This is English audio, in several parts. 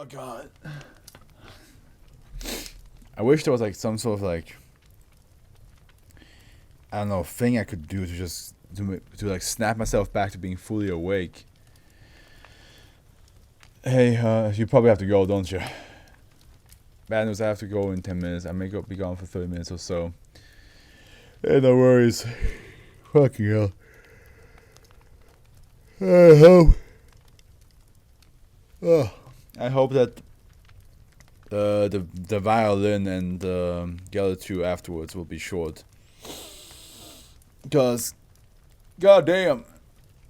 Oh god. I wish there was like some sort of like, I don't know, thing I could do to just to like snap myself back to being fully awake. Hey, you probably have to go, don't you? Bad news, I have to go in 10 minutes. I may be gone for 30 minutes or so. Hey, no worries. Fucking hell. I hope that the violin and the other two afterwards will be short. Because, goddamn,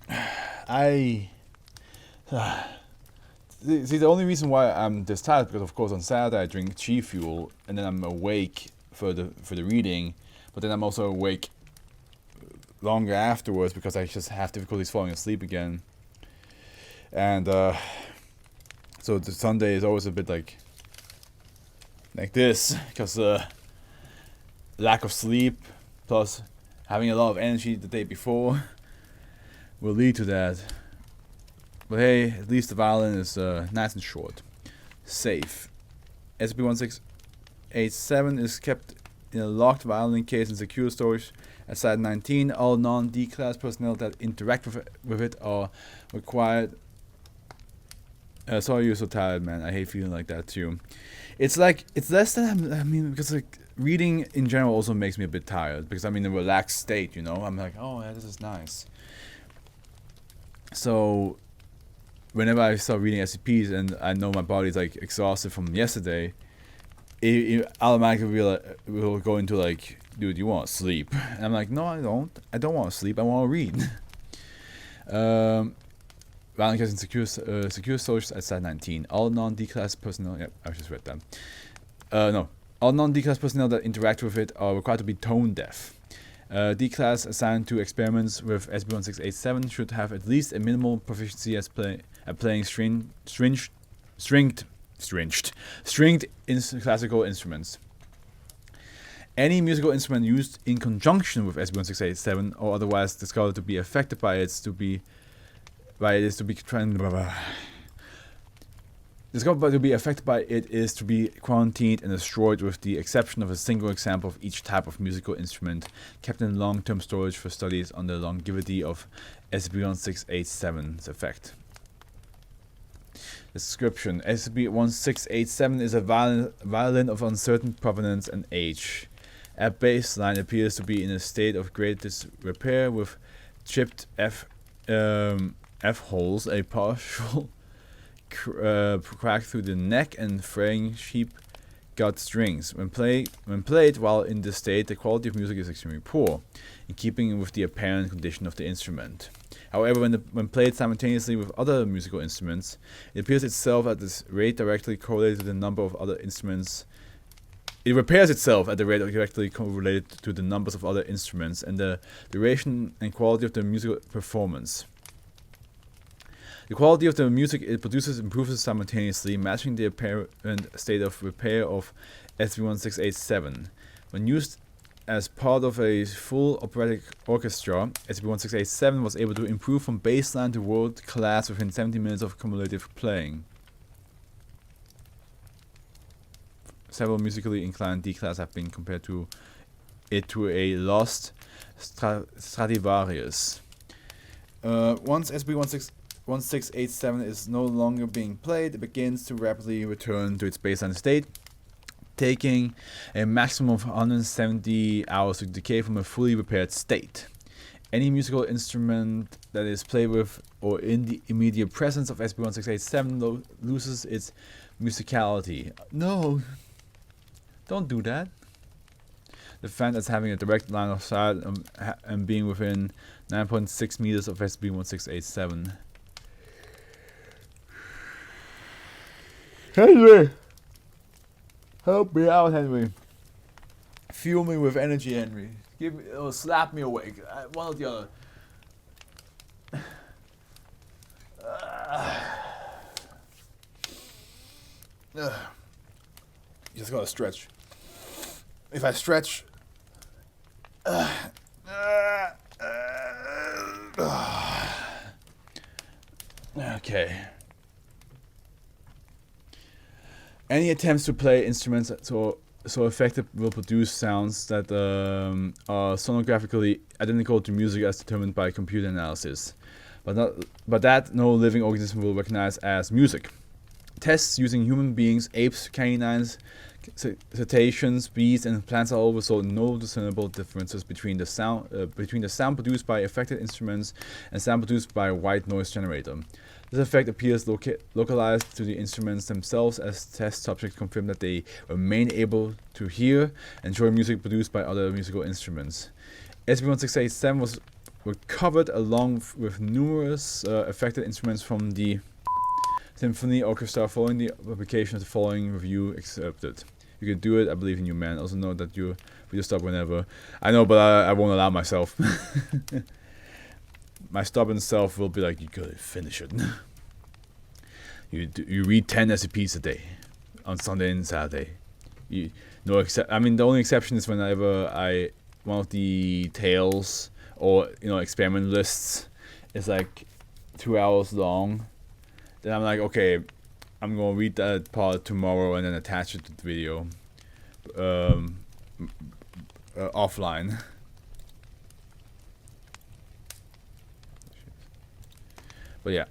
I. See, the only reason why I'm this tired is because, of course, on Saturday I drink Chi Fuel and then I'm awake for the reading, but then I'm also awake longer afterwards because I just have difficulties falling asleep again. And so the Sunday is always a bit like this because lack of sleep plus having a lot of energy the day before will lead to that. But hey, at least the violin is nice and short. Safe. SCP-1687 is kept in a locked violin case in secure storage at Site 19. All non-D-Class personnel that interact with it are required. Sorry you're so tired, man. I hate feeling like that too. It's like, it's less than, because like, reading in general also makes me a bit tired. Because I'm in a relaxed state, you know? I'm like, oh yeah, this is nice. So whenever I start reading SCPs and I know my body's like exhausted from yesterday, it automatically will go into like, dude, you want to sleep? And I'm like, no, I don't. I don't want to sleep. I want to read. Violent case in secure storage at Site 19. All non-D-Class personnel. Yep, I just read that. No. All non-D-Class personnel that interact with it are required to be tone deaf. D-Class assigned to experiments with SCP-1687 should have at least a minimal proficiency at playing stringed classical instruments. Any musical instrument used in conjunction with SCP-1687 or otherwise discovered to be affected by it to be affected by it is to be quarantined and destroyed, with the exception of a single example of each type of musical instrument kept in long-term storage for studies on the longevity of SCP-1687's effect. Description: SCP-1687 is a violin of uncertain provenance and age. At baseline, it appears to be in a state of great disrepair with chipped F-holes, a partial crack through the neck, and fraying sheep gut strings. When played while in this state, the quality of music is extremely poor, in keeping with the apparent condition of the instrument. However, when played simultaneously with other musical instruments, it appears itself at this rate directly correlated to the number of other instruments. It repairs itself at the rate directly correlated to the numbers of other instruments and the duration and quality of the musical performance. The quality of the music it produces improves simultaneously, matching the apparent state of repair of SCP-1687. When used as part of a full operatic orchestra, SCP-1687 was able to improve from baseline to world class within 70 minutes of cumulative playing. Several musically inclined D-Class have been compared to a lost Stradivarius. Once SCP-1687 is no longer being played, it begins to rapidly return to its baseline state, taking a maximum of 170 hours to decay from a fully repaired state. Any musical instrument that is played with or in the immediate presence of SCP-1687 loses its musicality. No, don't do that. The fact that having a direct line of sight and being within 9.6 meters of SCP-1687. Henry! Help me out, Henry. Fuel me with energy, Henry. Give me, or slap me awake. One or the other. You just gotta stretch. If I stretch. Okay. Any attempts to play instruments so effective will produce sounds that are sonographically identical to music as determined by computer analysis, but that no living organism will recognize as music. Tests using human beings, apes, canines, cetaceans, bees, and plants all over saw no discernible differences between the sound produced by affected instruments and sound produced by a white noise generator. This effect appears localized to the instruments themselves, as test subjects confirm that they remain able to hear and enjoy music produced by other musical instruments. SCP-1687 was recovered along with numerous affected instruments from the Symphony Orchestra following the publication of the following review accepted. You can do it, I believe in you, man. Also know that you will stop whenever. I know, but I won't allow myself. My stubborn self will be like, you gotta finish it. You read 10 SCPs a day on Sunday and Saturday. The only exception is whenever one of the tales or experiment lists is like 2 hours long. Then I'm like, okay, I'm gonna read that part tomorrow and then attach it to the video offline. But yeah.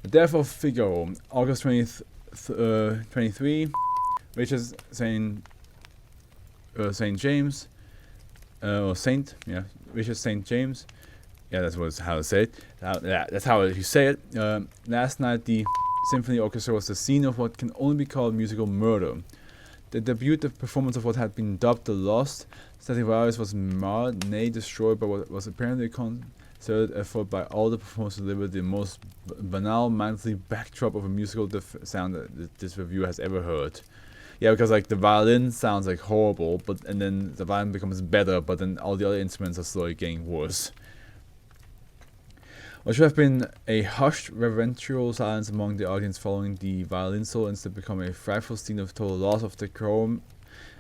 The death of Figaro, August 23, which is Saint James, or Saint, yeah, which is Saint James. Yeah, that's how to say it. That's how you say it. Last night, the Symphony Orchestra was the scene of what can only be called musical murder. The debut performance of what had been dubbed the Lost Stradivarius was marred, nay destroyed by what was apparently concerted effort by all the performers to deliver the most banal, mindlessly backdrop of a musical sound that this review has ever heard. Yeah, because like the violin sounds like horrible, and then the violin becomes better, but then all the other instruments are slowly getting worse. What should have been a hushed, reverential silence among the audience following the violin solo instead become a frightful scene of total loss of decorum,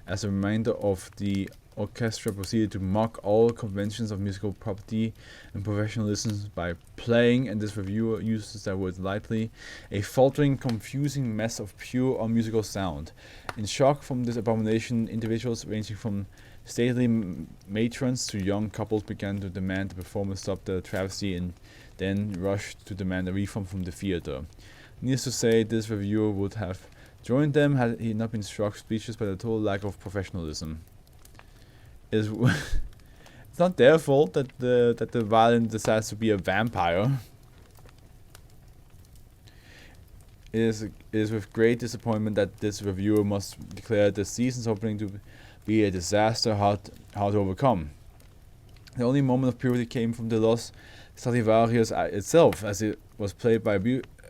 as a reminder of the orchestra proceeded to mock all conventions of musical property and professionalism by playing, and this reviewer uses that word lightly, a faltering, confusing mess of pure unmusical sound. In shock from this abomination, individuals ranging from stately matrons to young couples began to demand the performers stop the travesty and then rushed to demand a refund from the theater. Needless to say, this reviewer would have joined them had he not been struck speechless by the total lack of professionalism. It's not their fault that the violin decides to be a vampire. It is with great disappointment that this reviewer must declare the season's opening to be a disaster hard to overcome. The only moment of purity came from the Lost Stradivarius itself, as it was played by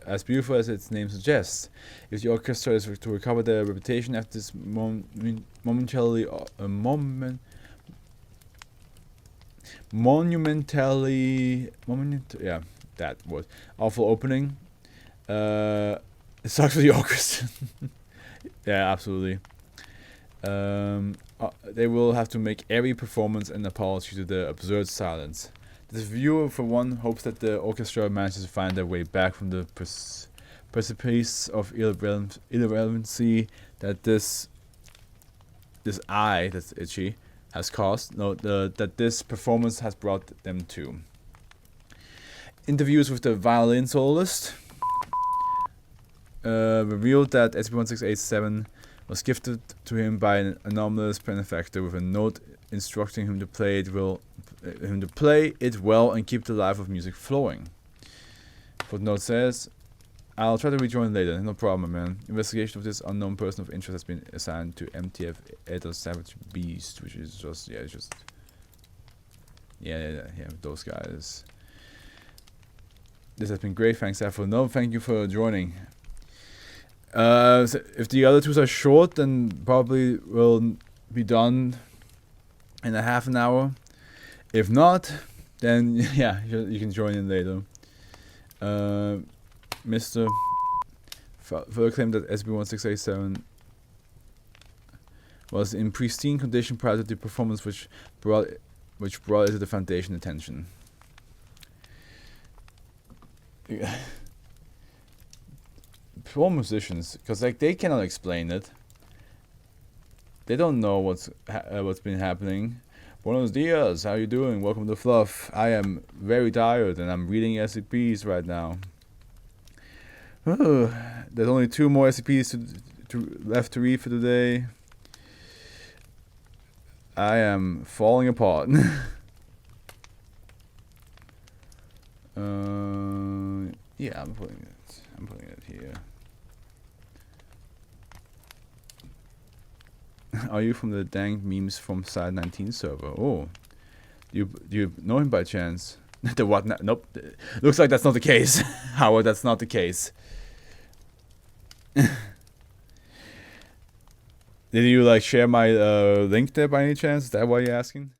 as beautiful as its name suggests. If the orchestra is to recover their reputation after this monumentally awful opening, it sucks for the orchestra. Yeah, absolutely. They will have to make every performance an apology to the absurd silence. This viewer, for one, hopes that the orchestra manages to find their way back from the precipice of irrelevancy that this eye, that's itchy, has caused. That this performance has brought them to. Interviews with the violin soloist revealed that SCP-1687 was gifted to him by an anomalous benefactor with a note instructing him to play it well and keep the life of music flowing. Footnote says, I'll try to rejoin later, no problem, man. Investigation of this unknown person of interest has been assigned to MTF Eta Savage Beast, which is just, those guys. This has been great, thanks, Afro. No, thank you for joining. So if the other two are short, then probably will be done in a half an hour. If not, then yeah, you can join in later. Mr. further claimed that SCP-1687 was in pristine condition prior to the performance, which brought it to the Foundation attention. poor musicians, because like they cannot explain it. They don't know what's been happening. Buenos dias, how you doing? Welcome to Fluff. I am very tired and I'm reading SCPs right now. There's only 2 more SCPs left to read for today. I am falling apart. Yeah, I'm putting it here. Are you from the dang memes from Side 19 server? Oh, do you know him by chance? The what? Nope. Looks like that's not the case. Howard, that's not the case. Did you like share my link there by any chance? Is that why you're asking?